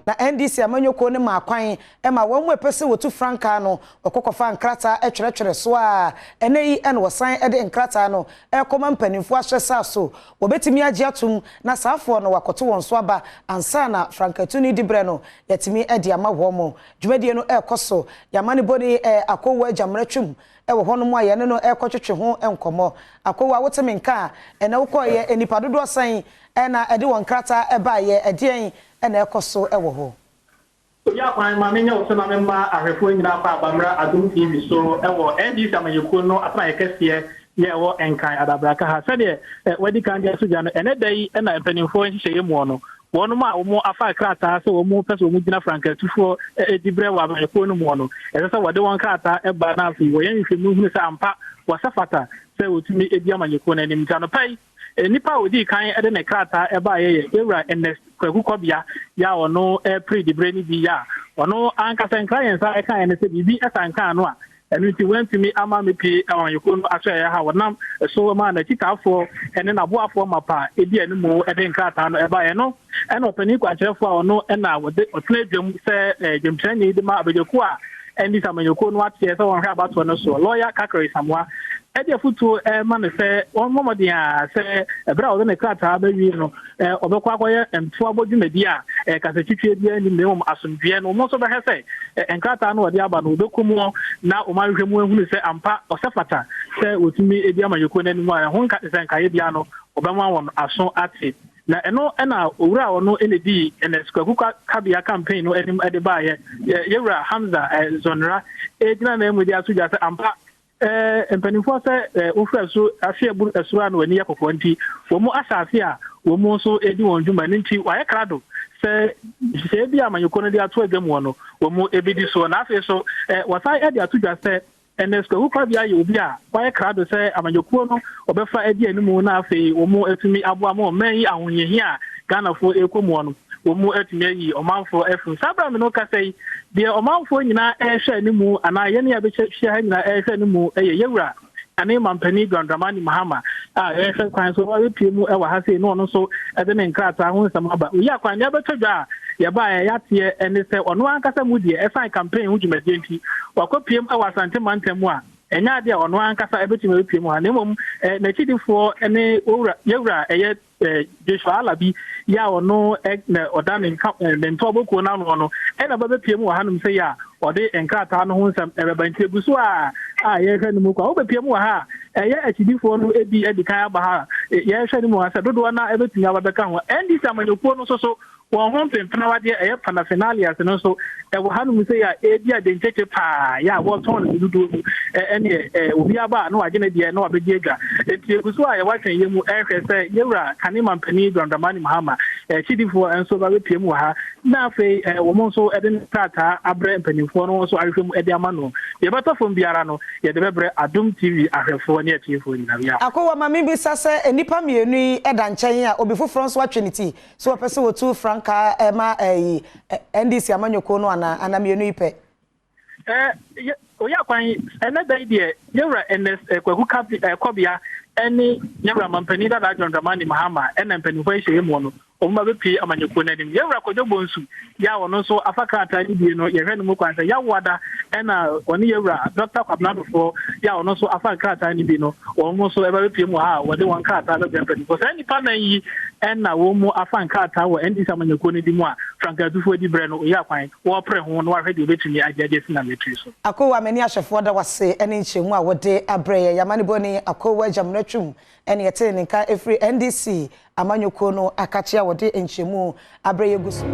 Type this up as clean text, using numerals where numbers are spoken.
na NDC amanyoko ne makwan ma won mu epese wotu franka no okokofa nkrata etwerɛtwerɛ so a ene yi ene wosan de nkrata no ekoma mpanimfo ahwesa so wobetimi agye atum na saafo no wakoto won so aba ansa na frankatu ni dibre no yetimi de ama wo mo dwumadie no ekoso yamane boni akowo agyamratwum ewo hono mu aye ne no ekotwetwe ho enkomo akowo awoteme nka ene wokoye enipa dodo san na ede won krata ebaye edien ene ekoso ewo ho ya kwa mamenya osema memba ahwefo nyina pa abamra Adom TV so ewo NDC amanyeko no atana ekese ye wo enkan Adabra Kasee sede wadi kan dia soja no ene dai na empanimfo nhihye mu no wono ma wo afa krata se wo mu pese wo mu gina frankatufo dibre wa amanyeko no mu no ese se wode won krata eba na afi wo yen hwemu hunu se ampa wasafata se wotumi edi amanyeko na nim tano pai nipa odi kan ede ne krata eba ye ewra Ernekst Kwaku Kobea ya ono pre dibre ni bi ya ono ankasa clients a kan ene se bibi asanka no a enu ti wentimi ama mepi amanyeko no aso ya ha wonam so ma na kitafo ene na boafo mapa edi ene mu ede nkrata no eba ye no ene opani kwakyerefo a ono ena wode otena dwam se dwamtani de ma abegyeko a endi samanyeko no atie se won hwa abato no so lawyer kakari samwa ede futu man se won momodi a se bra wo ne krata ba wi no obekwa akoye mfu abodwumadi a kasachitwe bia ni mmom asomdwe no mo so be hese enkrata no wode aba no obekumu na o mahwehwemu ehunu se ampa osefata se otumi edi amanyeko n'animu a ho nka se nkaye bia no obema won aso ate na eno na owura wono enedi Ernekst Kwaku Kobea campaign no edim edeba ye yewura Hamza zonra ejina na emudi asuja se ampa empanimfo se ofreso afieburu esura no ani yakofo nti wo mu asase a wo mu so edi won dwuma nti waye krado se bi amanyeko no de ato adwam wono wo mu ebidi so na afi so wasai edi atudwa se Ernekst Kwaku Kobea ye obi a waye krado se amanyeko no obefa edi animu na afi wo mu etumi aboa mo man ahonyehi a Ganafo ekomu no wo mu etumi yi omanfo efu sabra me no kasai de omanfo nyina ehwe animu ana ye ne abehye ha nyina ehwe animu yewura ane mampani Dramani Mahama a ehwe kwan so wa piemu e wa ha sei no no so ede ne nkrata ho nsam aba uyi akwan ya betodwa ya ba ya tie ene se ono ankasa mu die esan campaign hu dwumadi nti wakopiem e wa sante mantemu a enya ade a ono ankasa ebetumi piemu ha nemom na chidifo ene yewura eye Joshua Alabi ya ono na odane ntoboku na no ena ba piemu wa hanum se ya ode enkrata no ho nsam ebebanti ebuso a ye hwɛ no mu kwa obepiemu wa ha ye achidifo no edi kan aba ha ye hwɛ no mu asa dodo na ebetumi ababeka ho NDC amanyoko no so won ho pempena wade eye panafinalia se no so wo hanum se ya edi adencheche pa ya wo ton dodo ene obi aba na wage na die na wabedi aga enti ebuso a ye watwen ye mu ehwɛ se yewura kane mampani Dramani Mahama chidifo enso ba bepiemu wa ha na afei wo mo so ede tata abre mpanimfo no so ahwehwem ede ama no ye betofo biara no ye de bebre Adom TV ahwefo ne atiefo nyina bia akowa mami bi sase enipa mienu yi eda nchen a obi foforo so atwenity so opese wotu franka ma NDC amanyoko no ana mienu yi pe oya kwan ene dai de yewra Ernekst Kwaku Kobea eni yewra mampani da Dramani Mahama ena mpanimfo ehye mu no omma bepi amanyoko nanim yewra kojo bonsu ya wono so afakata ni bi no yehwe no mu kwanse ya wada ena oni yewra Dr. Kwabnadofo ya wono so afakata ni bi no wono so eba bepi mu ha wode won kata da bempani ko sani panan yi ena wo mu afankata wo NDC amanyoko ni di mu a frankatufo di bre no ya kwan wo pre ho no wahwe de betumi agyaje sina metri so akowa mani ahwefo da wase ene nchemu a wode abreye yamane boni akowa agyamratwum ene yete ne nka efri NDC amanyoko no akachia wode nchemu abreye guso